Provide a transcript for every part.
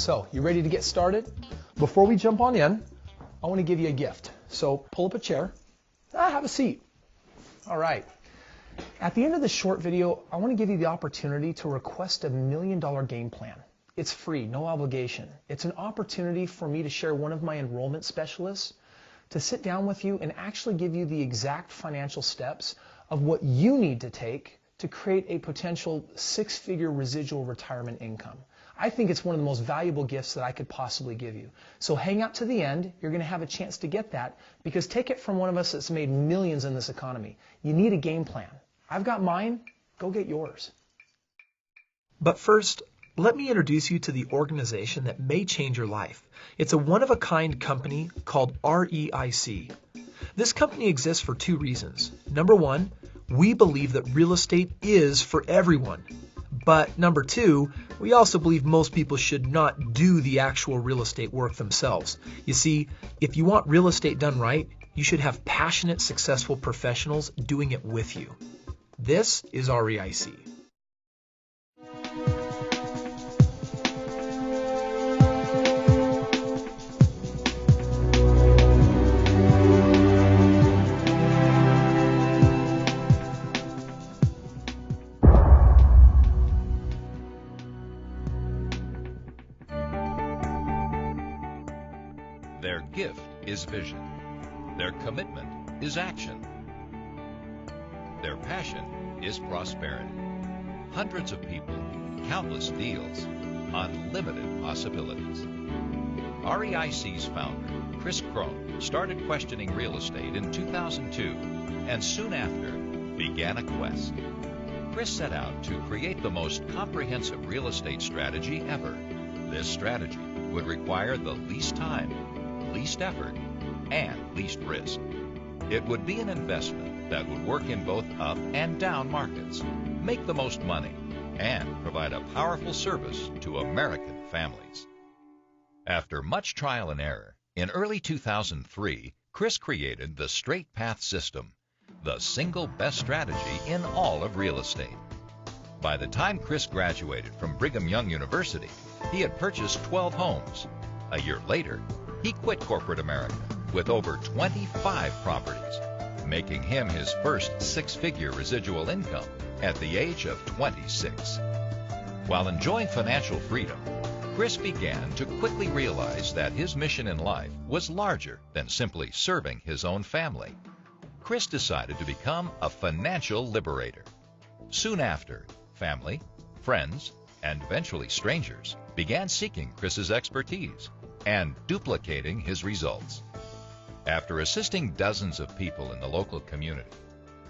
So, you ready to get started? Before we jump on in, I want to give you a gift. So, pull up a chair. Have a seat. All right. At the end of this short video, I want to give you the opportunity to request a $1 million game plan. It's free, no obligation. It's an opportunity for me to share one of my enrollment specialists to sit down with you and actually give you the exact financial steps of what you need to take to create a potential 6-figure residual retirement income. I think it's one of the most valuable gifts that I could possibly give you. So hang out to the end. You're going to have a chance to get that, because take it from one of us that's made millions in this economy. You need a game plan. I've got mine. Go get yours. But first, let me introduce you to the organization that may change your life. It's a one-of-a-kind company called REIC. This company exists for 2 reasons. Number 1, we believe that real estate is for everyone. But number 2, we also believe most people should not do the actual real estate work themselves. You see, if you want real estate done right, you should have passionate, successful professionals doing it with you. This is REIC. Their gift is vision. Their commitment is action. Their passion is prosperity. Hundreds of people, countless deals, unlimited possibilities. REIC's founder, Chris Crone, started questioning real estate in 2002 and soon after began a quest. Chris set out to create the most comprehensive real estate strategy ever. This strategy would require the least time, least effort, and least risk. It would be an investment that would work in both up and down markets, make the most money, and provide a powerful service to American families. After much trial and error, in early 2003, Chris created the Straight Path System, the single best strategy in all of real estate. By the time Chris graduated from Brigham Young University, he had purchased 12 homes. A year later, he quit corporate America with over 25 properties, making him his first 6-figure residual income at the age of 26. While enjoying financial freedom, Chris began to quickly realize that his mission in life was larger than simply serving his own family. Chris decided to become a financial liberator. Soon after, family, friends, and eventually strangers began seeking Chris's expertise and duplicating his results. After assisting dozens of people in the local community,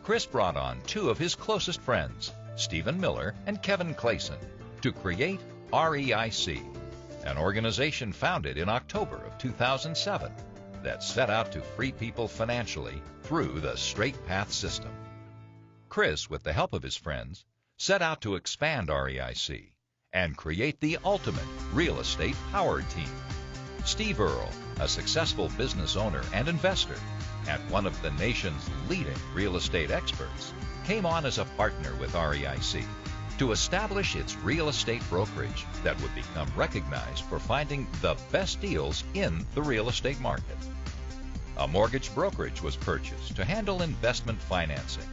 Chris brought on 2 of his closest friends, Stephen Miller and Kevin Clayson, to create REIC, an organization founded in October of 2007 that set out to free people financially through the Straight Path System. Chris, with the help of his friends, set out to expand REIC and create the ultimate real estate power team. Steve Earle, a successful business owner and investor and one of the nation's leading real estate experts, came on as a partner with REIC to establish its real estate brokerage that would become recognized for finding the best deals in the real estate market. A mortgage brokerage was purchased to handle investment financing.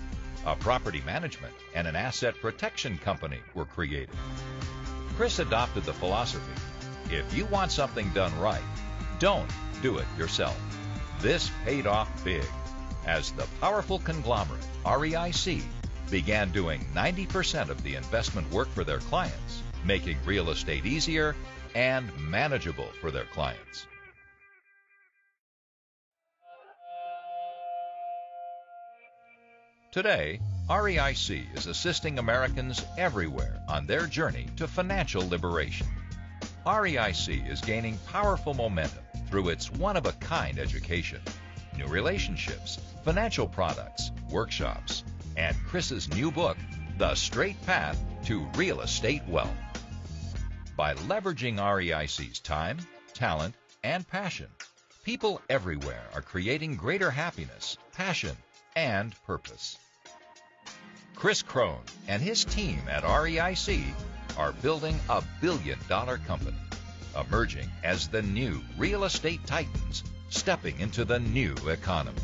A property management and an asset protection company were created. Chris adopted the philosophy, if you want something done right, don't do it yourself. This paid off big, as the powerful conglomerate REIC began doing 90% of the investment work for their clients, making real estate easier and manageable for their clients. Today, REIC is assisting Americans everywhere on their journey to financial liberation. REIC is gaining powerful momentum through its one-of-a-kind education, new relationships, financial products, workshops, and Chris's new book, The Straight Path to Real Estate Wealth. By leveraging REIC's time, talent, and passion, people everywhere are creating greater happiness, passion, and purpose. Chris Crone and his team at REIC are building a billion-dollar company, emerging as the new real estate titans, stepping into the new economy.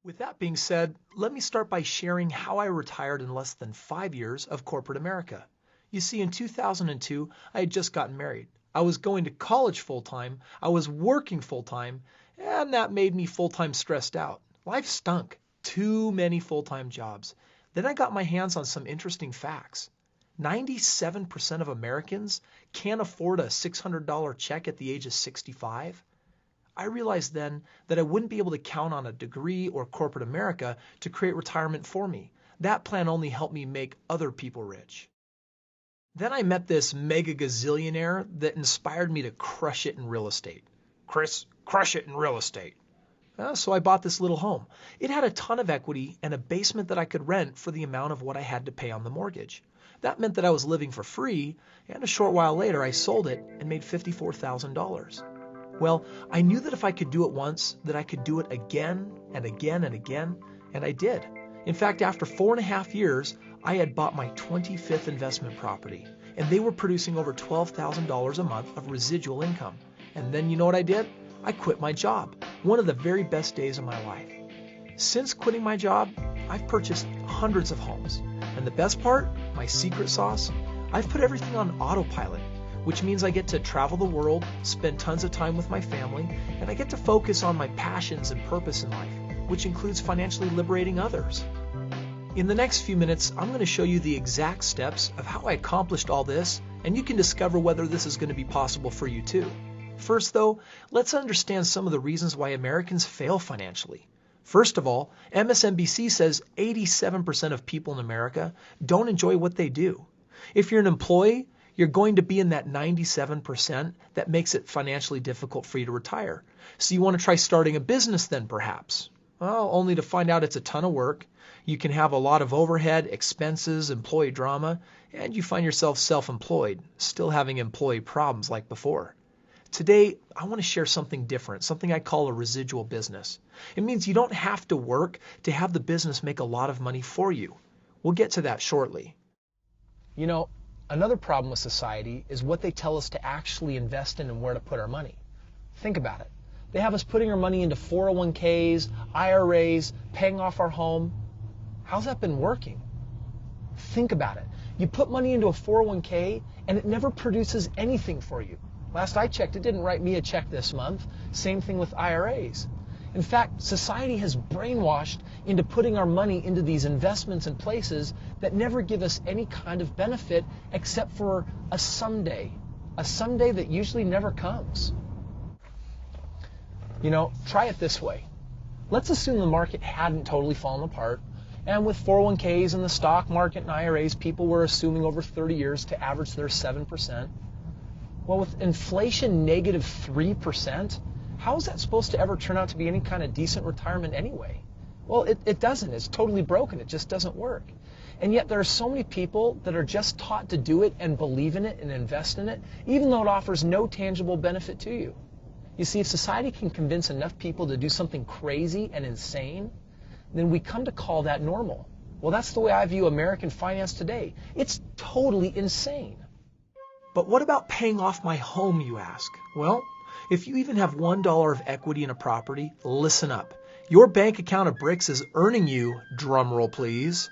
With that being said, let me start by sharing how I retired in less than 5 years of corporate America. You see, in 2002, I had just gotten married. I was going to college full-time, I was working full-time, and that made me full-time stressed out. Life stunk. Too many full-time jobs. Then I got my hands on some interesting facts. 97% of Americans can't afford a $600 check at the age of 65. I realized then that I wouldn't be able to count on a degree or corporate America to create retirement for me. That plan only helped me make other people rich. Then I met this mega gazillionaire that inspired me to crush it in real estate. Chris, crush it in real estate. So I bought this little home. It had a ton of equity and a basement that I could rent for the amount of what I had to pay on the mortgage. That meant that I was living for free, and a short while later I sold it and made $54,000. Well, I knew that if I could do it once, that I could do it again and again and again, and I did. In fact, after 4.5 years, I had bought my 25th investment property, and they were producing over $12,000 a month of residual income. And then you know what I did? I quit my job, one of the very best days of my life. Since quitting my job, I've purchased hundreds of homes. And the best part, my secret sauce, I've put everything on autopilot, which means I get to travel the world, spend tons of time with my family, and I get to focus on my passions and purpose in life, which includes financially liberating others. In the next few minutes, I'm going to show you the exact steps of how I accomplished all this, and you can discover whether this is going to be possible for you too. First though, let's understand some of the reasons why Americans fail financially. First of all, MSNBC says 87% of people in America don't enjoy what they do. If you're an employee, you're going to be in that 97% that makes it financially difficult for you to retire. So you want to try starting a business then perhaps? Well, only to find out it's a ton of work. You can have a lot of overhead, expenses, employee drama, and you find yourself self-employed, still having employee problems like before. Today, I want to share something different, something I call a residual business. It means you don't have to work to have the business make a lot of money for you. We'll get to that shortly. You know, another problem with society is what they tell us to actually invest in and where to put our money. Think about it. They have us putting our money into 401ks, IRAs, paying off our home. How's that been working? Think about it. You put money into a 401k and it never produces anything for you. Last I checked, it didn't write me a check this month. Same thing with IRAs. In fact, society has brainwashed into putting our money into these investments and places that never give us any kind of benefit except for a someday that usually never comes. You know, try it this way. Let's assume the market hadn't totally fallen apart, and with 401ks and the stock market and IRAs, people were assuming over 30 years to average their 7%. Well, with inflation negative 3%, how is that supposed to ever turn out to be any kind of decent retirement anyway? Well, it doesn't. It's totally broken. It just doesn't work. And yet there are so many people that are just taught to do it and believe in it and invest in it, even though it offers no tangible benefit to you. You see, if society can convince enough people to do something crazy and insane, then we come to call that normal. Well, that's the way I view American finance today. It's totally insane. But what about paying off my home, you ask? Well, if you even have $1 of equity in a property, listen up. Your bank account of bricks is earning you, drumroll please,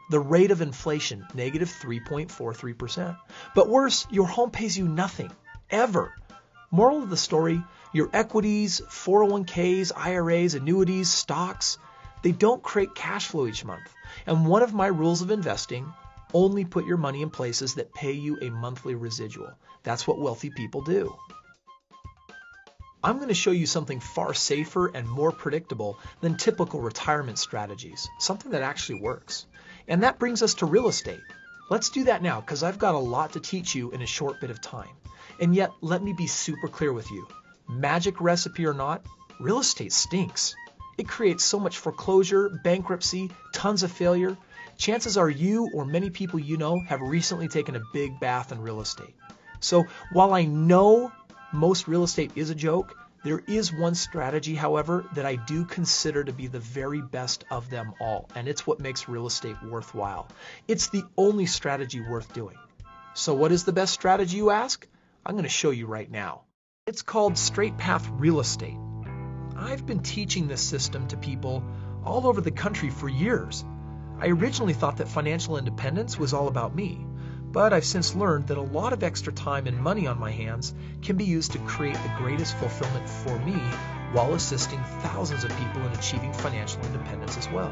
the rate of inflation, negative 3.43%. But worse, your home pays you nothing, ever. Moral of the story, your equities, 401ks, IRAs, annuities, stocks, they don't create cash flow each month. And one of my rules of investing, only put your money in places that pay you a monthly residual. That's what wealthy people do. I'm going to show you something far safer and more predictable than typical retirement strategies, something that actually works. And that brings us to real estate. Let's do that now because I've got a lot to teach you in a short bit of time. And yet, let me be super clear with you. Magic recipe or not, real estate stinks. It creates so much foreclosure, bankruptcy, tons of failure. chances are you or many people you know have recently taken a big bath in real estate. So while I know most real estate is a joke, there is one strategy, however, that I do consider to be the very best of them all, and it's what makes real estate worthwhile. It's the only strategy worth doing. So what is the best strategy, you ask? I'm going to show you right now. It's called Straight Path Real Estate. I've been teaching this system to people all over the country for years. I originally thought that financial independence was all about me, but I've since learned that a lot of extra time and money on my hands can be used to create the greatest fulfillment for me while assisting thousands of people in achieving financial independence as well.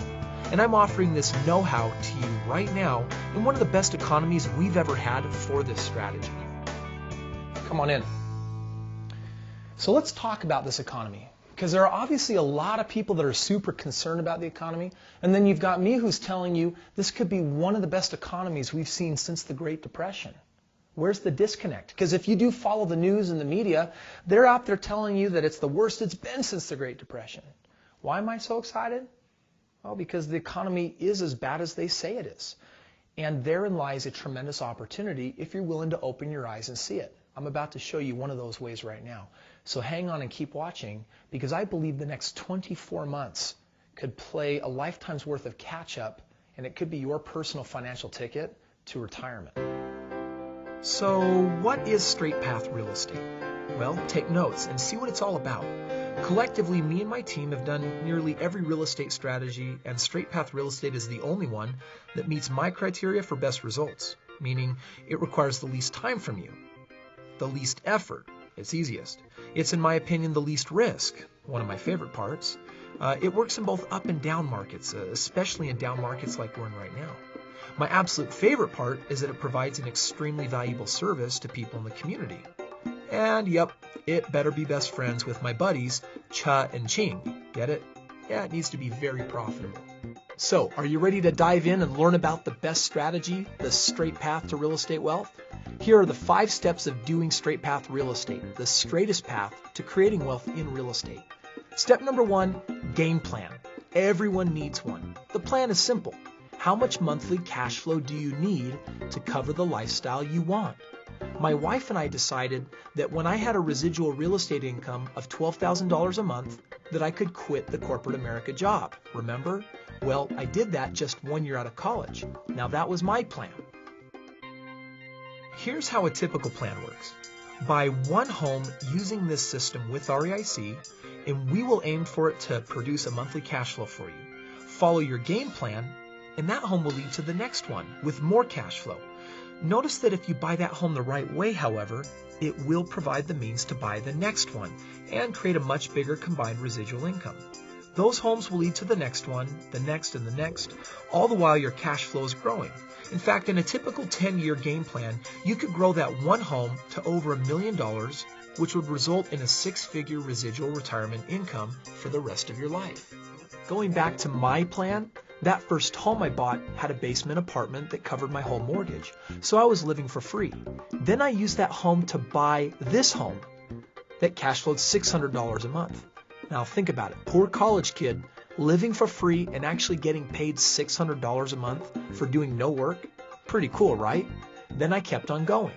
And I'm offering this know-how to you right now in one of the best economies we've ever had for this strategy. Come on in. So let's talk about this economy, because there are obviously a lot of people that are super concerned about the economy, and then you've got me who's telling you this could be one of the best economies we've seen since the Great Depression. Where's the disconnect? Because if you do follow the news and the media, they're out there telling you that it's the worst it's been since the Great Depression. Why am I so excited? Well, because the economy is as bad as they say it is. And therein lies a tremendous opportunity if you're willing to open your eyes and see it. I'm about to show you one of those ways right now. So hang on and keep watching, because I believe the next 24 months could play a lifetime's worth of catch-up, and it could be your personal financial ticket to retirement. So what is Straight Path Real Estate? Well, take notes and see what it's all about. Collectively, me and my team have done nearly every real estate strategy, and Straight Path Real Estate is the only one that meets my criteria for best results, meaning it requires the least time from you, the least effort, it's easiest. It's, in my opinion, the least risk, one of my favorite parts. It works in both up and down markets, especially in down markets like we're in right now. My absolute favorite part is that it provides an extremely valuable service to people in the community. And yep, it better be best friends with my buddies, Cha and Ching. Get it? Yeah, it needs to be very profitable. So, are you ready to dive in and learn about the best strategy, the straight path to real estate wealth? Here are the 5 steps of doing straight path real estate, the straightest path to creating wealth in real estate. Step number 1, game plan. Everyone needs one. The plan is simple. How much monthly cash flow do you need to cover the lifestyle you want? My wife and I decided that when I had a residual real estate income of $12,000 a month, that I could quit the corporate America job. Remember? Well, I did that just 1 year out of college. Now that was my plan. Here's how a typical plan works. Buy one home using this system with REIC, and we will aim for it to produce a monthly cash flow for you. Follow your game plan, and that home will lead to the next one with more cash flow. Notice that if you buy that home the right way, however, it will provide the means to buy the next one and create a much bigger combined residual income. Those homes will lead to the next one, the next, and the next, all the while your cash flow is growing. In fact, in a typical 10-year game plan, you could grow that one home to over $1 million, which would result in a 6-figure residual retirement income for the rest of your life. Going back to my plan, that first home I bought had a basement apartment that covered my whole mortgage, so I was living for free. Then I used that home to buy this home that cash flowed $600 a month. Now think about it. Poor college kid living for free and actually getting paid $600 a month for doing no work. Pretty cool, right? Then I kept on going.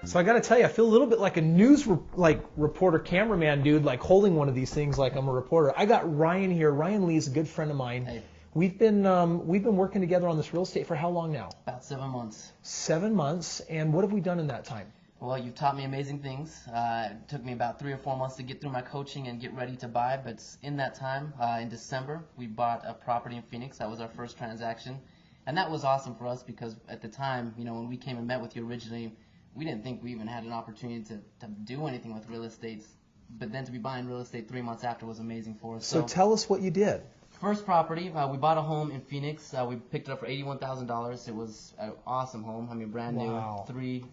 So I got to tell you, I feel a little bit like a news reporter, cameraman dude, like holding one of these things like I'm a reporter. I got Ryan here. Ryan Lee is a good friend of mine. Hey. We've been working together on this real estate for how long now? About 7 months. 7 months. And what have we done in that time? Well, you've taught me amazing things. It took me about 3 or 4 months to get through my coaching and get ready to buy. But in that time, in December, we bought a property in Phoenix. That was our first transaction. And that was awesome for us because at the time, when we came and met with you originally, we didn't think we even had an opportunity to do anything with real estate. But then to be buying real estate 3 months after was amazing for us. So tell us what you did. First property, we bought a home in Phoenix. We picked it up for $81,000. It was an awesome home. I mean, brand new, Wow. three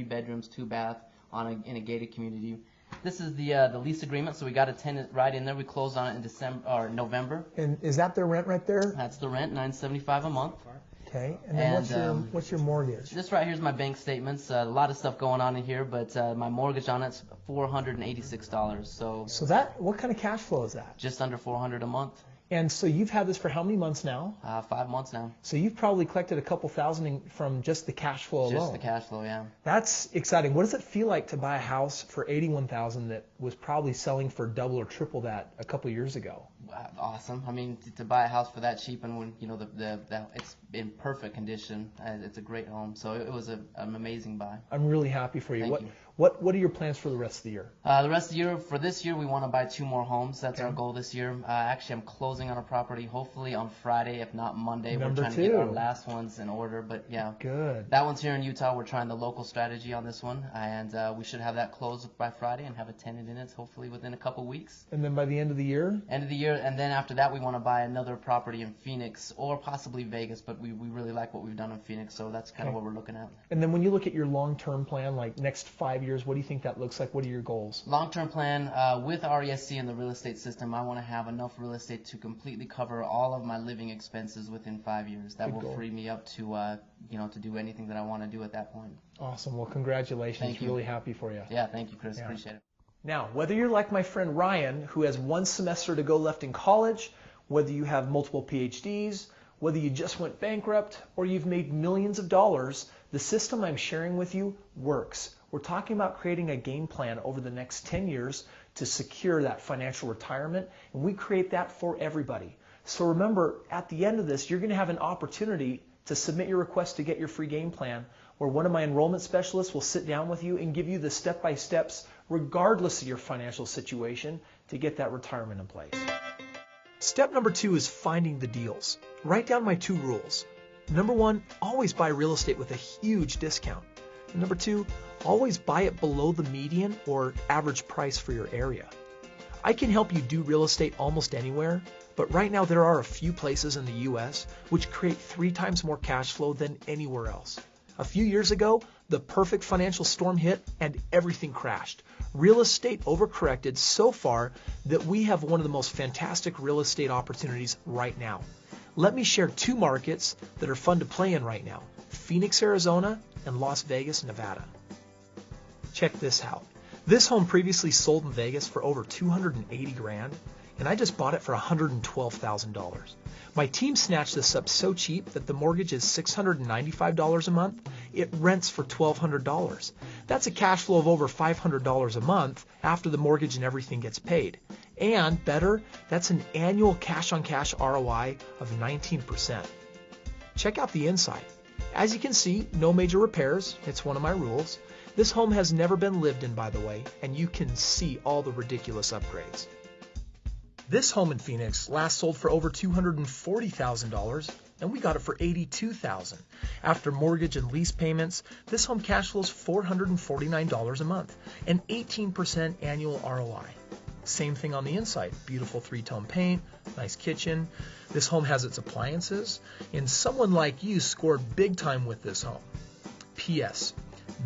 bedrooms, 2 bath in a gated community. This is the lease agreement, so we got a tenant right in there. We closed on it in November. And is that their rent right there? That's the rent, $975 a month. Okay. And then what's your mortgage? This right here is my bank statements. A lot of stuff going on in here, but my mortgage on it's $486. So that what kind of cash flow is that? just under $400 a month. And so you've had this for how many months now? 5 months now. So you've probably collected a couple thousand from just the cash flow alone. Just the cash flow, yeah. That's exciting. What does it feel like to buy a house for $81,000 that was probably selling for double or triple that a couple years ago? Awesome. I mean, to buy a house for that cheap, and when you know it's in perfect condition, it's a great home. So it was an amazing buy. I'm really happy for you. Thank you. What are your plans for the rest of the year? The rest of the year, for this year, we want to buy 2 more homes. That's our goal this year. Actually, I'm closing on a property hopefully on Friday, if not Monday. Number We're trying to get our last ones in order, but yeah. Good. That one's here in Utah. We're trying the local strategy on this one, and we should have that closed by Friday and have a tenant in it hopefully within a couple weeks. And then by the end of the year? End of the year, and then after that, we want to buy another property in Phoenix or possibly Vegas, but we really like what we've done in Phoenix, so that's kind of what we're looking at. And then when you look at your long-term plan, like next 5 years, what do you think that looks like? What are your goals? Long-term plan, with RESC and the real estate system, I want to have enough real estate to completely cover all of my living expenses within 5 years. That will free me up to, to do anything that I want to do at that point. Awesome. Well, congratulations. Thank you. Really happy for you. Yeah, thank you, Chris. Appreciate it. Now, whether you're like my friend Ryan, who has 1 semester to go left in college, whether you have multiple PhDs, whether you just went bankrupt, or you've made millions of dollars, the system I'm sharing with you works. We're talking about creating a game plan over the next 10 years to secure that financial retirement, and we create that for everybody. So remember, at the end of this, you're going to have an opportunity to submit your request to get your free game plan, where one of my enrollment specialists will sit down with you and give you the step-by-steps, regardless of your financial situation, to get that retirement in place. Step number 2 is finding the deals. Write down my 2 rules. Number 1, always buy real estate with a huge discount. And number 2, always buy it below the median or average price for your area. I can help you do real estate almost anywhere, but right now there are a few places in the U.S. which create 3 times more cash flow than anywhere else. A few years ago, the perfect financial storm hit and everything crashed. Real estate overcorrected so far that we have one of the most fantastic real estate opportunities right now. Let me share 2 markets that are fun to play in right now: Phoenix, Arizona, and Las Vegas, Nevada. Check this out. This home previously sold in Vegas for over $280,000, and I just bought it for $112,000. My team snatched this up so cheap that the mortgage is $695 a month. It rents for $1,200. That's a cash flow of over $500 a month after the mortgage and everything gets paid. And better, that's an annual cash-on-cash ROI of 19%. Check out the inside. As you can see, no major repairs. It's one of my rules. This home has never been lived in, by the way, and you can see all the ridiculous upgrades. This home in Phoenix last sold for over $240,000, and we got it for $82,000. After mortgage and lease payments, this home cash flows $449 a month, an 18% annual ROI. Same thing on the inside. Beautiful 3-tone paint, nice kitchen. This home has its appliances, and someone like you scored big time with this home. P.S.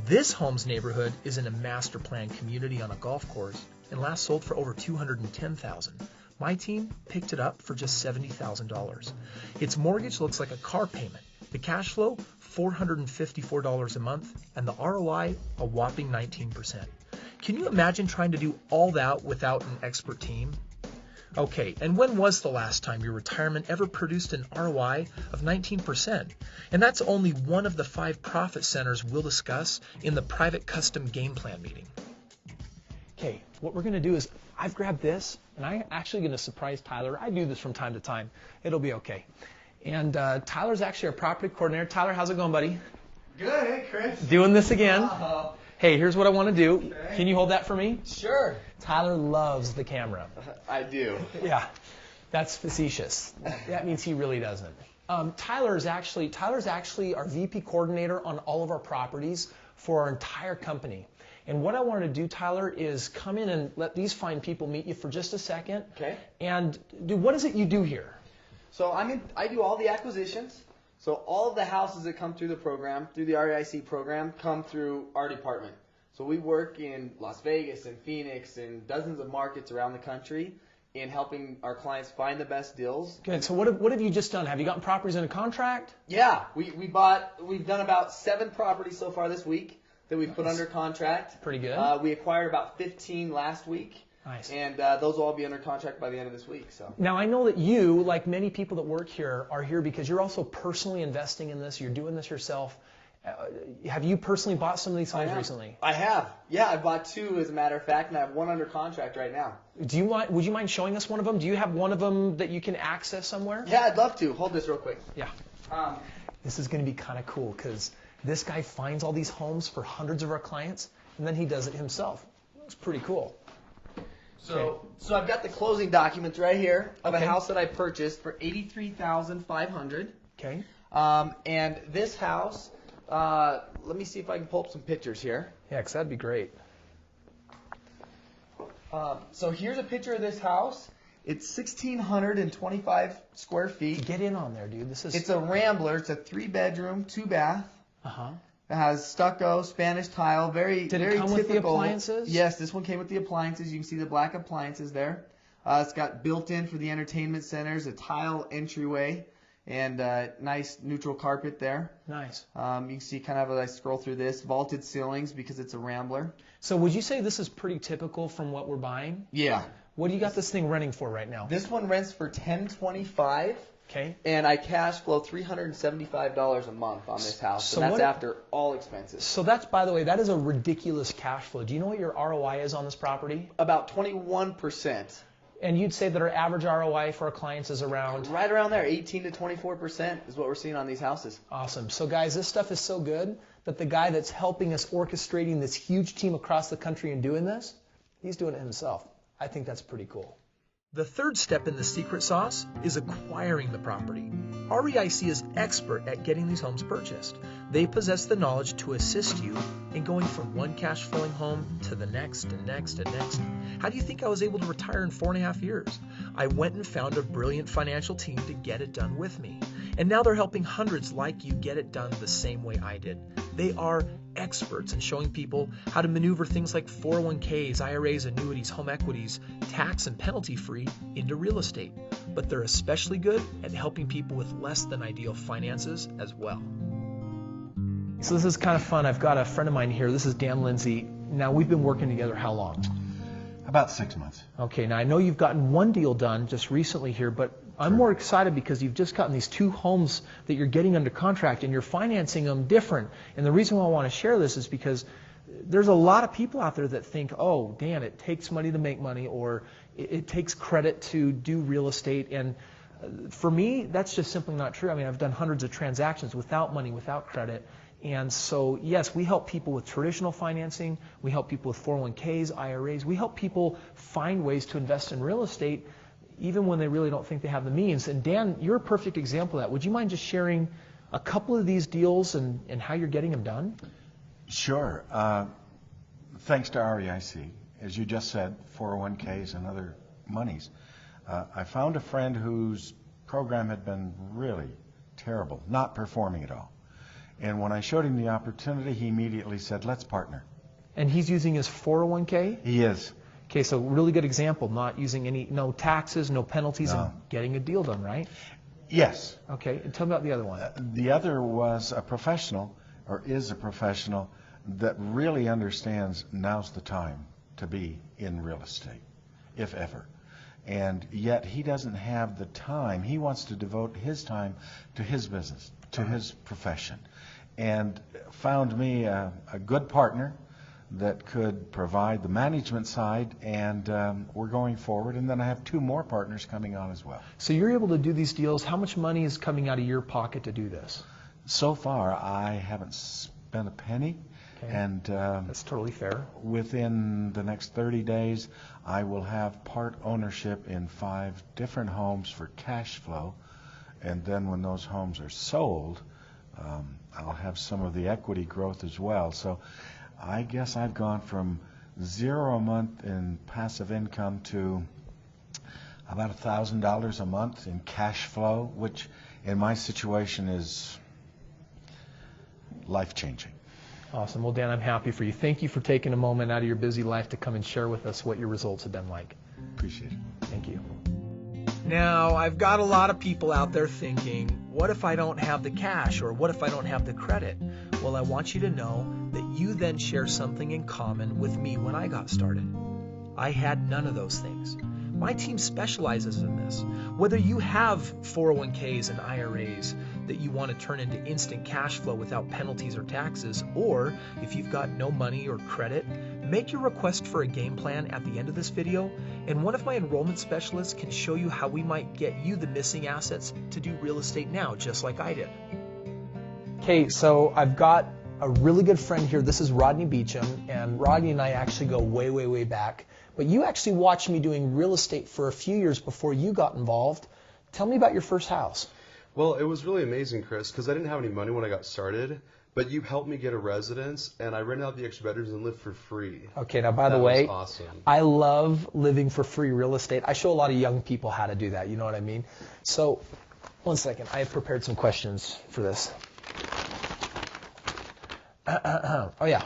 This home's neighborhood is in a master plan community on a golf course and last sold for over $210,000. My team picked it up for just $70,000. Its mortgage looks like a car payment. The cash flow, $454 a month, and the ROI, a whopping 19%. Can you imagine trying to do all that without an expert team? Okay, and when was the last time your retirement ever produced an ROI of 19%? And that's only one of the 5 profit centers we'll discuss in the private custom game plan meeting. Okay, what we're going to do is I've grabbed this, and I'm actually going to surprise Tyler. I do this from time to time. It'll be okay. And Tyler's actually our property coordinator. Tyler, how's it going, buddy? Good, hey, Chris. Doing this again. Hey, here's what I want to do. Okay. Can you hold that for me? Sure. Tyler loves the camera. I do. Yeah, that's facetious. That means he really doesn't. Tyler's actually our VP coordinator on all of our properties for our entire company. And what I wanted to do, Tyler, is come in and let these fine people meet you for just a second. Okay. And what is it you do here? So I do all the acquisitions. So all of the houses that come through the program, through the REIC program, come through our department. So we work in Las Vegas and Phoenix and dozens of markets around the country in helping our clients find the best deals. Good. So what have you just done? Have you gotten properties under contract? Yeah, we've done about 7 properties so far this week that we've put under contract. Pretty good. We acquired about 15 last week. Nice. And those will all be under contract by the end of this week. So Now, I know that you, like many people that work here, are here because you're also personally investing in this. You're doing this yourself. Have you personally bought some of these homes recently? I have. Yeah, I bought 2 as a matter of fact, and I have 1 under contract right now. Would you mind showing us one of them? Do you have one of them that you can access somewhere? Yeah, I'd love to. Hold this real quick. Yeah. This is going to be kind of cool because this guy finds all these homes for hundreds of our clients, and then he does it himself. It's pretty cool. So I've got the closing documents right here of a house that I purchased for $83,500. Okay. And this house, let me see if I can pull up some pictures here. Yeah, because that'd be great. So here's a picture of this house. It's 1,625 square feet. Get in on there, dude. It's a Rambler. It's a 3-bedroom, 2-bath. Uh-huh. It has stucco, Spanish tile, very Did very it come typical. with the appliances? Yes, this one came with the appliances. You can see the black appliances there. It's got built-in for the entertainment centers, a tile entryway, and nice neutral carpet there. Nice. You can see kind of as I scroll through this, vaulted ceilings because it's a Rambler. So would you say this is pretty typical from what we're buying? Yeah. What do you got this thing renting for right now? This one rents for $1,025. Okay. And I cash flow $375 a month on this house. So and that's what- after all expenses. So that's, by the way, that is a ridiculous cash flow. Do you know what your ROI is on this property? About 21%. And you'd say that our average ROI for our clients is around? Right around there, 18 to 24% is what we're seeing on these houses. Awesome. So guys, this stuff is so good that the guy that's helping us orchestrating this huge team across the country and doing this, he's doing it himself. I think that's pretty cool. The third step in the secret sauce is acquiring the property. REIC is expert at getting these homes purchased. They possess the knowledge to assist you in going from one cash flowing home to the next and next and next. How do you think I was able to retire in 4.5 years? I went and found a brilliant financial team to get it done with me. And now they're helping hundreds like you get it done the same way I did. They are experts in showing people how to maneuver things like 401ks, IRAs, annuities, home equities, tax and penalty free into real estate. But they're especially good at helping people with less than ideal finances as well. So this is kind of fun. I've got a friend of mine here. This is Dan Lindsay. Now we've been working together how long? About 6 months. Okay, now I know you've gotten one deal done just recently here, but I'm more excited because you've just gotten these 2 homes that you're getting under contract and you're financing them different. And the reason why I want to share this is because there's a lot of people out there that think, oh, Dan, it takes money to make money, or it takes credit to do real estate. And for me, that's just simply not true. I mean, I've done hundreds of transactions without money, without credit. And so, yes, we help people with traditional financing. We help people with 401ks, IRAs. We help people find ways to invest in real estate even when they really don't think they have the means. And Dan, you're a perfect example of that. Would you mind just sharing a couple of these deals and how you're getting them done? Sure. Thanks to REIC, as you just said, 401ks and other monies. I found a friend whose program had been really terrible, not performing at all. And when I showed him the opportunity, he immediately said, let's partner. And he's using his 401k? He is. Okay, so really good example, not using no taxes, no penalties, No. and getting a deal done, right? Yes. Okay, and tell me about the other one. The other was a professional, or is a professional, that really understands now's the time to be in real estate, if ever. And yet he doesn't have the time. He wants to devote his time to his business, to his profession. And found me a good partner that could provide the management side, and we're going forward. And then I have 2 more partners coming on as well. So you're able to do these deals. How much money is coming out of your pocket to do this? So far, I haven't spent a penny. Okay. And That's totally fair. within the next 30 days, I will have part ownership in 5 different homes for cash flow. And then when those homes are sold, I'll have some of the equity growth as well. So I guess I've gone from 0 a month in passive income to about $1,000 a month in cash flow, which in my situation is life-changing. Awesome. Well, Dan, I'm happy for you. Thank you for taking a moment out of your busy life to come and share with us what your results have been like. Appreciate it. Thank you. Now, I've got a lot of people out there thinking, what if I don't have the cash, or what if I don't have the credit? Well, I want you to know that you then share something in common with me when I got started. I had none of those things. My team specializes in this. Whether you have 401ks and IRAs that you want to turn into instant cash flow without penalties or taxes, or if you've got no money or credit, make your request for a game plan at the end of this video, and one of my enrollment specialists can show you how we might get you the missing assets to do real estate now, just like I did. Okay, so I've got a really good friend here. This is Rodney Beecham, and Rodney and I actually go way, way, way back. But you actually watched me doing real estate for a few years before you got involved. Tell me about your first house. Well, it was really amazing, Chris, because I didn't have any money when I got started, but you helped me get a residence, and I rented out the extra bedrooms and lived for free. Okay, now by the way, that was awesome. I love living for free real estate. I show a lot of young people how to do that, you know what I mean? So, one second, I have prepared some questions for this. Oh yeah.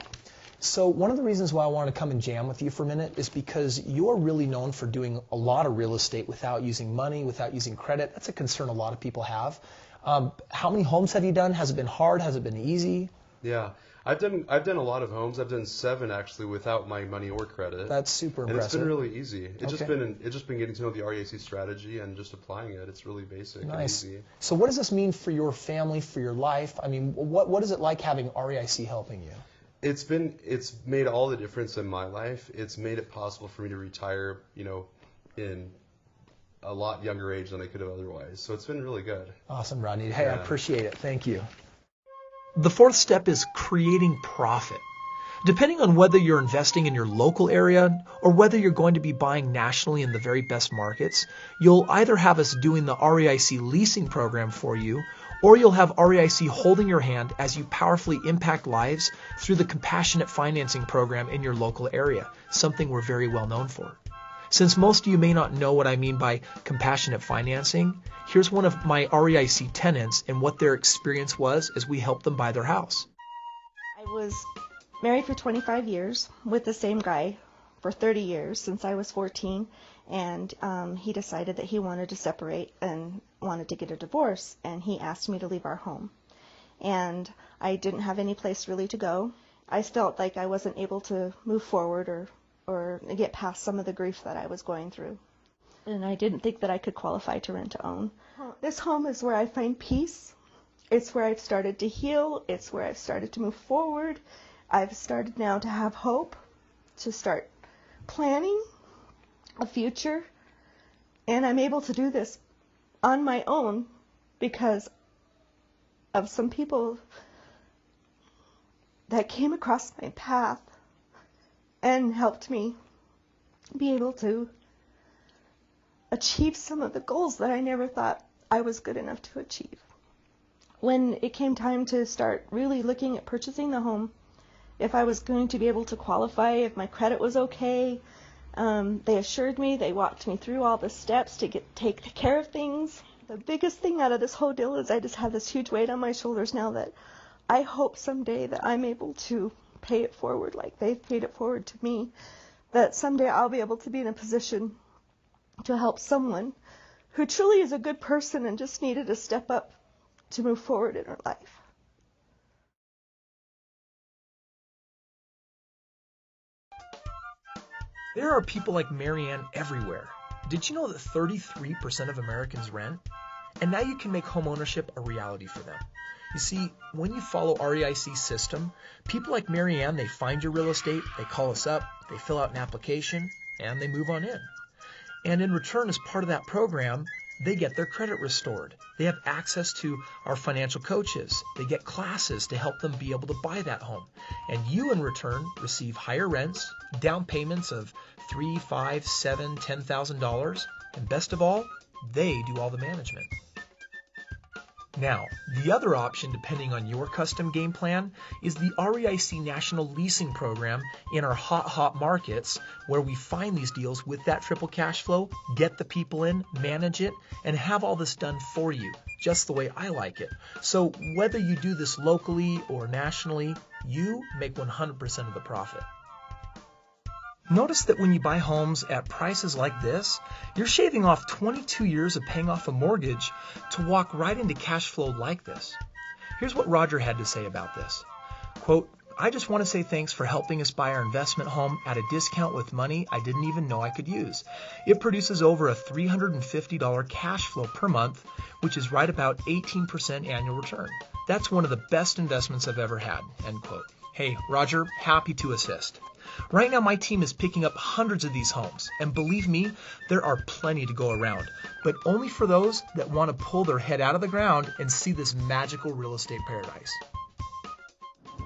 So one of the reasons why I want to come and jam with you for a minute is because you're really known for doing a lot of real estate without using money, without using credit. That's a concern a lot of people have. How many homes have you done? Has it been hard? Has it been easy? Yeah, I've done a lot of homes. I've done 7 actually without my money or credit. That's super impressive. And it's been really easy. It's Okay. just been getting to know the REIC strategy and just applying it. It's really basic Nice. and easy. So what does this mean for your family, for your life? I mean, what is it like having REIC helping you? It's made all the difference in my life. It's made it possible for me to retire, in a lot younger age than I could have otherwise. So it's been really good. Awesome, Rodney. Hey, I Yeah. appreciate it. Thank you. The fourth step is creating profit. Depending on whether you're investing in your local area or whether you're going to be buying nationally in the very best markets, you'll either have us doing the REIC leasing program for you, or you'll have REIC holding your hand as you powerfully impact lives through the compassionate financing program in your local area, something we're very well known for. Since most of you may not know what I mean by compassionate financing, here's one of my REIC tenants and what their experience was as we helped them buy their house. I was married for 25 years with the same guy for 30 years since I was 14, and he decided that he wanted to separate and wanted to get a divorce, and he asked me to leave our home. And I didn't have any place really to go. I felt like I wasn't able to move forward or get past some of the grief that I was going through. And I didn't think that I could qualify to rent to own. This home is where I find peace. It's where I've started to heal. It's where I've started to move forward. I've started now to have hope, to start planning a future. And I'm able to do this on my own because of some people that came across my path and helped me be able to achieve some of the goals that I never thought I was good enough to achieve. When it came time to start really looking at purchasing the home, if I was going to be able to qualify, if my credit was okay, they assured me, they walked me through all the steps to take care of things. The biggest thing out of this whole deal is I just have this huge weight on my shoulders now that I hope someday that I'm able to pay it forward like they've paid it forward to me, that someday I'll be able to be in a position to help someone who truly is a good person and just needed to step up to move forward in her life. There are people like Marianne everywhere. Did you know that 33% of Americans rent? And now you can make homeownership a reality for them. You see, when you follow REIC's system, people like Marianne, they find your real estate, they call us up, they fill out an application, and they move on in. And in return, as part of that program, they get their credit restored. They have access to our financial coaches. They get classes to help them be able to buy that home. And you, in return, receive higher rents, down payments of $3,000, $5,000, $7,000, $10,000, and best of all, they do all the management. Now, the other option, depending on your custom game plan, is the REIC National Leasing Program in our hot markets, where we find these deals with that triple cash flow, get the people in, manage it, and have all this done for you, just the way I like it. So whether you do this locally or nationally, you make 100% of the profit. Notice that when you buy homes at prices like this, you're shaving off 22 years of paying off a mortgage to walk right into cash flow like this. Here's what Roger had to say about this. Quote, I just want to say thanks for helping us buy our investment home at a discount with money I didn't even know I could use. It produces over a $350 cash flow per month, which is right about 18% annual return. That's one of the best investments I've ever had, end quote. Hey, Roger, happy to assist. Right now, my team is picking up hundreds of these homes, and believe me, there are plenty to go around, but only for those that want to pull their head out of the ground and see this magical real estate paradise.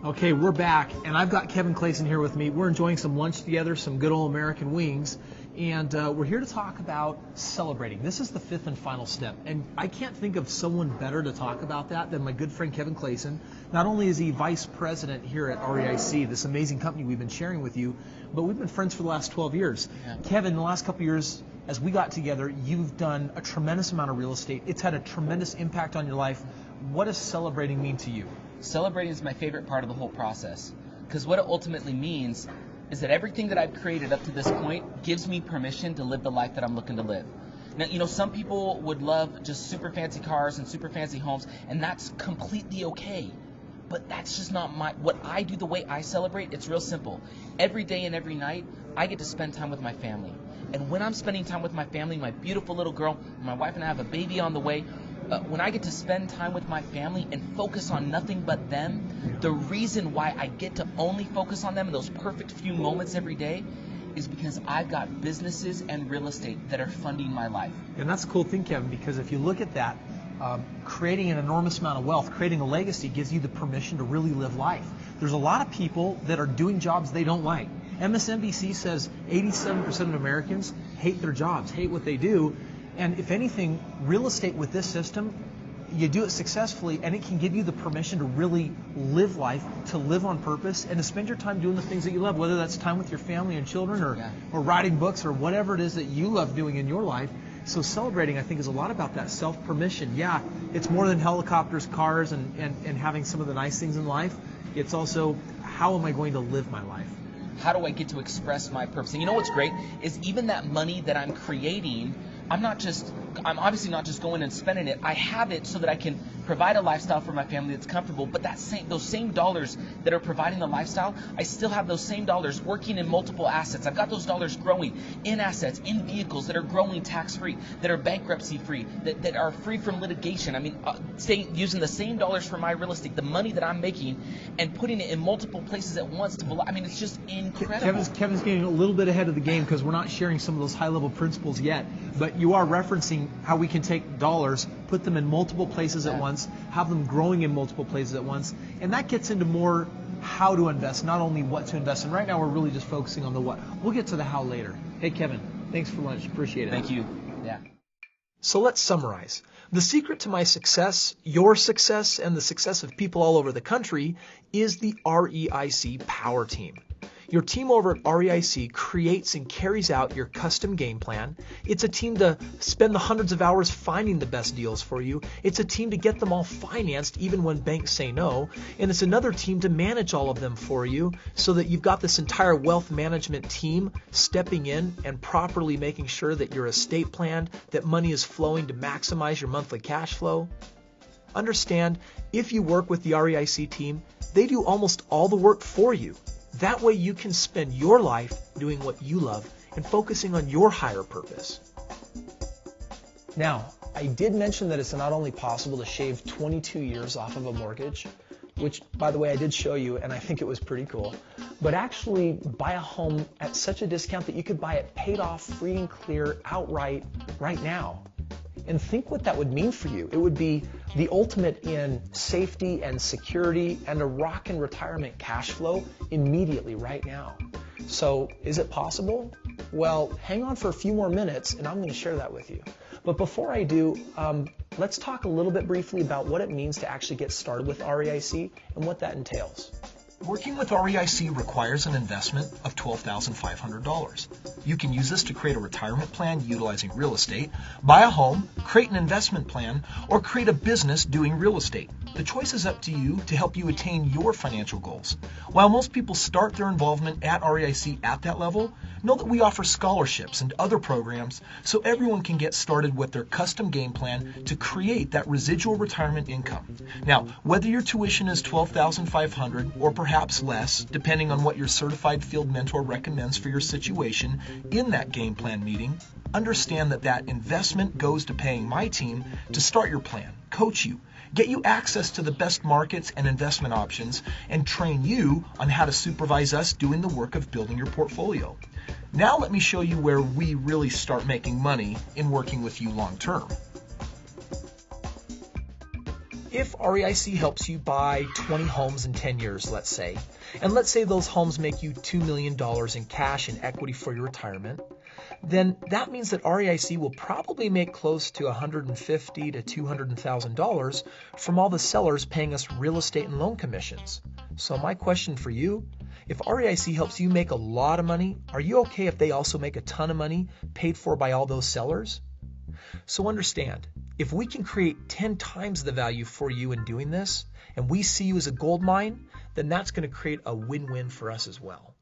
Okay, we're back, and I've got Kevin Clayson here with me. We're enjoying some lunch together, some good old American wings, and we're here to talk about celebrating. This is the fifth and final step, and I can't think of someone better to talk about that than my good friend Kevin Clayson. Not only is he vice president here at REIC, this amazing company we've been sharing with you, but we've been friends for the last 12 years. Yeah. Kevin, in the last couple of years, as we got together, you've done a tremendous amount of real estate. It's had a tremendous impact on your life. What does celebrating mean to you? Celebrating is my favorite part of the whole process, because what it ultimately means is that everything that I've created up to this point gives me permission to live the life that I'm looking to live. Now, you know, some people would love just super fancy cars and super fancy homes, and that's completely okay. But that's just not what I do. The way I celebrate, it's real simple. Every day and every night, I get to spend time with my family. And when I'm spending time with my family, my beautiful little girl, my wife and I have a baby on the way, when I get to spend time with my family and focus on nothing but them, the reason why I get to only focus on them in those perfect few moments every day is because I've got businesses and real estate that are funding my life. And that's the cool thing, Kevin, because if you look at that, creating an enormous amount of wealth, creating a legacy gives you the permission to really live life. There's a lot of people that are doing jobs they don't like. MSNBC says 87% of Americans hate their jobs, hate what they do. And if anything, real estate with this system, you do it successfully and it can give you the permission to really live life, to live on purpose, and to spend your time doing the things that you love, whether that's time with your family and children or writing books or whatever it is that you love doing in your life. So celebrating, I think, is a lot about that self-permission. Yeah, it's more than helicopters, cars, and having some of the nice things in life. It's also, how am I going to live my life? How do I get to express my purpose? And you know what's great is even that money that I'm creating, I'm obviously not just going and spending it. I have it so that I can provide a lifestyle for my family that's comfortable, but those same dollars that are providing the lifestyle, I still have those same dollars working in multiple assets. I've got those dollars growing in assets, in vehicles that are growing tax-free, that are bankruptcy-free, that are free from litigation. I mean, using the same dollars for my real estate, the money that I'm making, and putting it in multiple places at once. It's just incredible. Kevin's getting a little bit ahead of the game because we're not sharing some of those high-level principles yet, but you are referencing how we can take dollars, put them in multiple places at once, have them growing in multiple places at once, and that gets into more how to invest, not only what to invest in. Right now we're really just focusing on the what. We'll get to the how later. Hey Kevin, thanks for lunch. Appreciate it. Thank you. Yeah. So let's summarize. The secret to my success, your success, and the success of people all over the country is the REIC Power Team. Your team over at REIC creates and carries out your custom game plan. It's a team to spend the hundreds of hours finding the best deals for you. It's a team to get them all financed even when banks say no. And it's another team to manage all of them for you so that you've got this entire wealth management team stepping in and properly making sure that your estate planned, that money is flowing to maximize your monthly cash flow. Understand, if you work with the REIC team, they do almost all the work for you. That way you can spend your life doing what you love and focusing on your higher purpose. Now, I did mention that it's not only possible to shave 22 years off of a mortgage, which, by the way, I did show you, and I think it was pretty cool, but actually buy a home at such a discount that you could buy it paid off, free and clear, outright, right now. And think what that would mean for you. It would be the ultimate in safety and security and a rockin' retirement cash flow immediately right now. So is it possible? Well, hang on for a few more minutes and I'm going to share that with you. But before I do, let's talk a little bit briefly about what it means to actually get started with REIC and what that entails. Working with REIC requires an investment of $12,500. You can use this to create a retirement plan utilizing real estate, buy a home, create an investment plan, or create a business doing real estate. The choice is up to you to help you attain your financial goals. While most people start their involvement at REIC at that level, know that we offer scholarships and other programs so everyone can get started with their custom game plan to create that residual retirement income. Now, whether your tuition is $12,500 or perhaps less, depending on what your certified field mentor recommends for your situation in that game plan meeting, understand that that investment goes to paying my team to start your plan, coach you, get you access to the best markets and investment options, and train you on how to supervise us doing the work of building your portfolio. Now let me show you where we really start making money in working with you long term. If REIC helps you buy 20 homes in 10 years, let's say, and let's say those homes make you $2 million in cash and equity for your retirement, then that means that REIC will probably make close to $150,000 to $200,000 from all the sellers paying us real estate and loan commissions. So my question for you, if REIC helps you make a lot of money, are you okay if they also make a ton of money paid for by all those sellers? So understand, if we can create 10 times the value for you in doing this, and we see you as a gold mine, then that's going to create a win-win for us as well.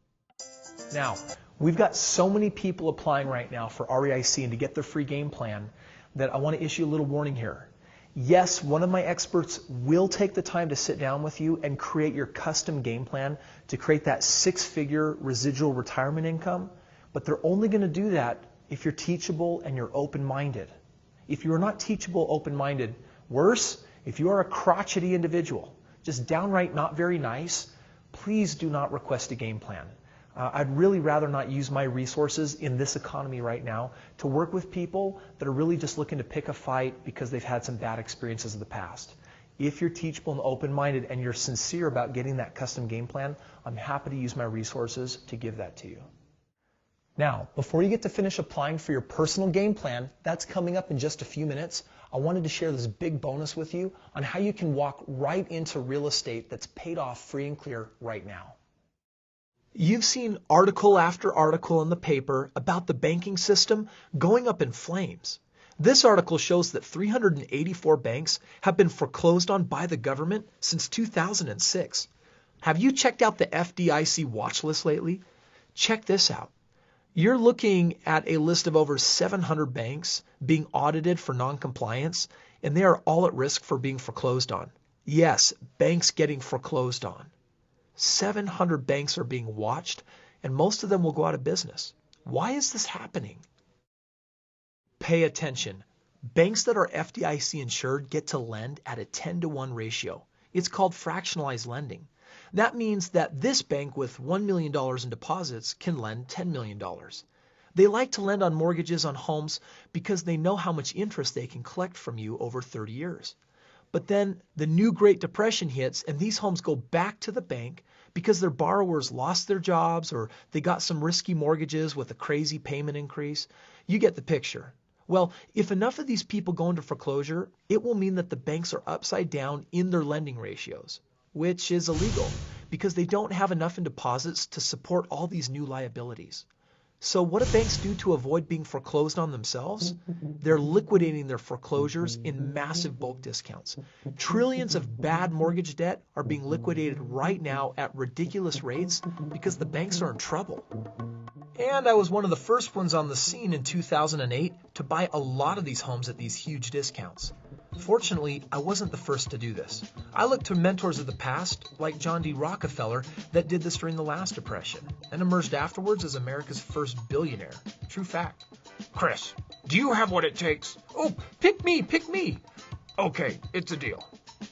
Now, we've got so many people applying right now for REIC and to get their free game plan that I want to issue a little warning here. Yes, one of my experts will take the time to sit down with you and create your custom game plan to create that 6-figure residual retirement income, but they're only going to do that if you're teachable and you're open-minded. If you are not teachable, open-minded, worse, if you are a crotchety individual, just downright not very nice, please do not request a game plan. I'd really rather not use my resources in this economy right now to work with people that are really just looking to pick a fight because they've had some bad experiences in the past. If you're teachable and open-minded and you're sincere about getting that custom game plan, I'm happy to use my resources to give that to you. Now, before you get to finish applying for your personal game plan, that's coming up in just a few minutes, I wanted to share this big bonus with you on how you can walk right into real estate that's paid off free and clear right now. You've seen article after article in the paper about the banking system going up in flames. This article shows that 384 banks have been foreclosed on by the government since 2006. Have you checked out the FDIC watch list lately? Check this out. You're looking at a list of over 700 banks being audited for noncompliance, and they are all at risk for being foreclosed on. Yes, banks getting foreclosed on. 700 banks are being watched, and most of them will go out of business. Why is this happening? Pay attention. Banks that are FDIC insured get to lend at a 10-to-1 ratio. It's called fractionalized lending. That means that this bank with $1 million in deposits can lend $10 million. They like to lend on mortgages on homes because they know how much interest they can collect from you over 30 years. But then the new Great Depression hits and these homes go back to the bank because their borrowers lost their jobs or they got some risky mortgages with a crazy payment increase. You get the picture. Well, if enough of these people go into foreclosure, it will mean that the banks are upside down in their lending ratios, which is illegal because they don't have enough in deposits to support all these new liabilities. So what do banks do to avoid being foreclosed on themselves? They're liquidating their foreclosures in massive bulk discounts. Trillions of bad mortgage debt are being liquidated right now at ridiculous rates because the banks are in trouble. And I was one of the first ones on the scene in 2008 to buy a lot of these homes at these huge discounts. Fortunately, I wasn't the first to do this. I looked to mentors of the past, like John D. Rockefeller, that did this during the last depression, and emerged afterwards as America's first billionaire. True fact. Chris, do you have what it takes? Oh, pick me, pick me. Okay, it's a deal.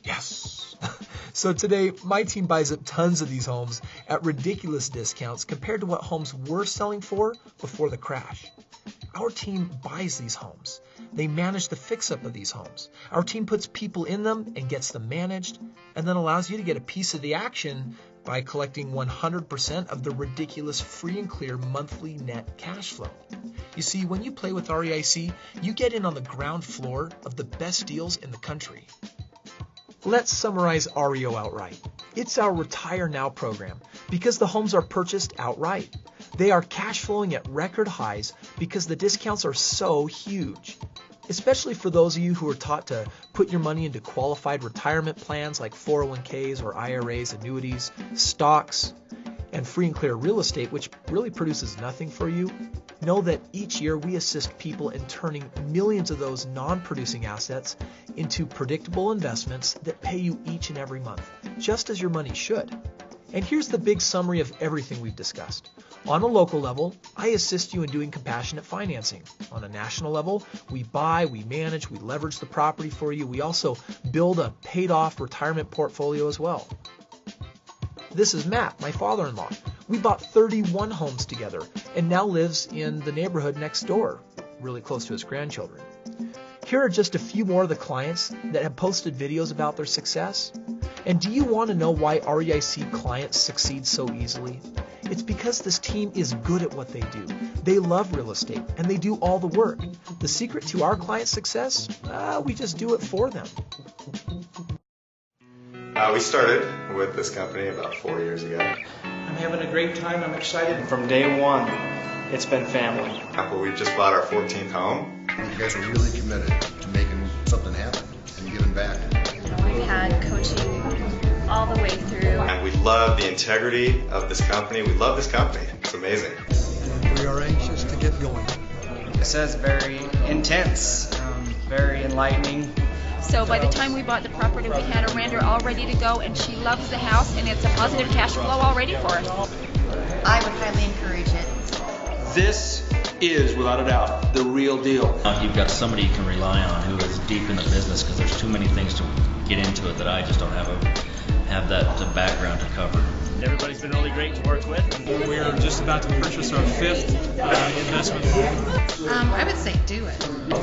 Yes. So today, my team buys up tons of these homes at ridiculous discounts compared to what homes were selling for before the crash. Our team buys these homes. They manage the fix-up of these homes. Our team puts people in them and gets them managed, and then allows you to get a piece of the action by collecting 100% of the ridiculous free and clear monthly net cash flow. You see, when you play with REIC, you get in on the ground floor of the best deals in the country. Let's summarize REO Outright. It's our Retire Now program because the homes are purchased outright. They are cash flowing at record highs because the discounts are so huge. especially for those of you who are taught to put your money into qualified retirement plans like 401ks or IRAs, annuities, stocks, and free and clear real estate, which really produces nothing for you. Know that each year we assist people in turning millions of those non-producing assets into predictable investments that pay you each and every month, just as your money should. And here's the big summary of everything we've discussed. On a local level, I assist you in doing compassionate financing. On a national level, we buy, we manage, we leverage the property for you. We also build a paid-off retirement portfolio as well. This is Matt, my father-in-law. We bought 31 homes together and now lives in the neighborhood next door, really close to his grandchildren. Here are just a few more of the clients that have posted videos about their success. And do you want to know why REIC clients succeed so easily? It's because this team is good at what they do. They love real estate and they do all the work. The secret to our clients' success? We just do it for them. We started with this company about 4 years ago. I'm having a great time. I'm excited. From day one, it's been family. We just bought our 14th home. You guys are really committed to making something happen and giving back. We've had coaching all the way through. And we love the integrity of this company. We love this company. It's amazing. We are anxious to get going. It says very intense, very enlightening. So by the time we bought the property, we had a renter all ready to go, and she loves the house, and it's a positive cash flow already for us. I would highly encourage it. This is, without a doubt, the real deal. You've got somebody you can rely on who is deep in the business, because there's too many things to get into it that I just don't have that background to cover. Everybody's been really great to work with. We're just about to purchase our 5th investment home. I would say do it.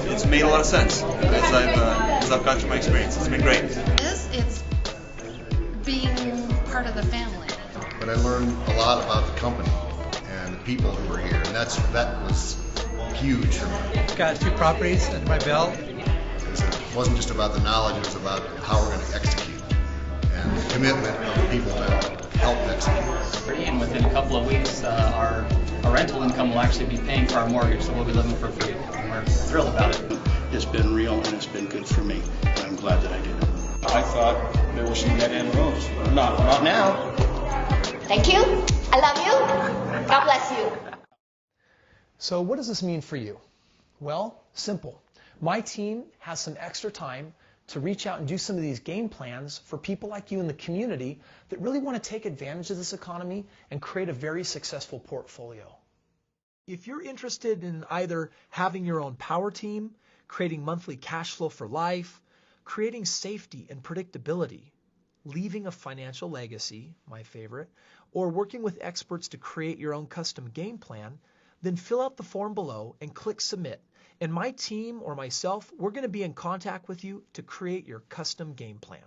It's made a lot of sense as I've gone through my experience. It's been great. It's being part of the family. But I learned a lot about the company and the people who were here, and that was huge for me. Got 2 properties under my belt. It wasn't just about the knowledge, it was about how we're going to execute and the commitment of the people that help execute. And within a couple of weeks, our rental income will actually be paying for our mortgage, so we'll be living for free. And we're thrilled about it. It's been real and it's been good for me. And I'm glad that I did it. I thought there was some dead-end roads. Not now. Thank you. I love you. God bless you. So what does this mean for you? Well, simple. My team has some extra time to reach out and do some of these game plans for people like you in the community that really want to take advantage of this economy and create a very successful portfolio. If you're interested in either having your own power team, creating monthly cash flow for life, creating safety and predictability, leaving a financial legacy, my favorite, or working with experts to create your own custom game plan, then fill out the form below and click submit. And my team or myself, we're going to be in contact with you to create your custom game plan.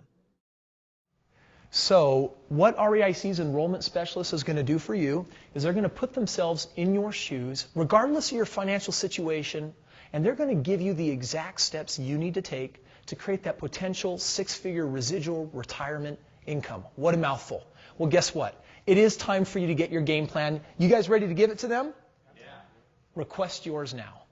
So what REIC's enrollment specialist is going to do for you is they're going to put themselves in your shoes, regardless of your financial situation, and they're going to give you the exact steps you need to take to create that potential 6-figure residual retirement income. What a mouthful. Well, guess what? It is time for you to get your game plan. You guys ready to give it to them? Yeah. Request yours now.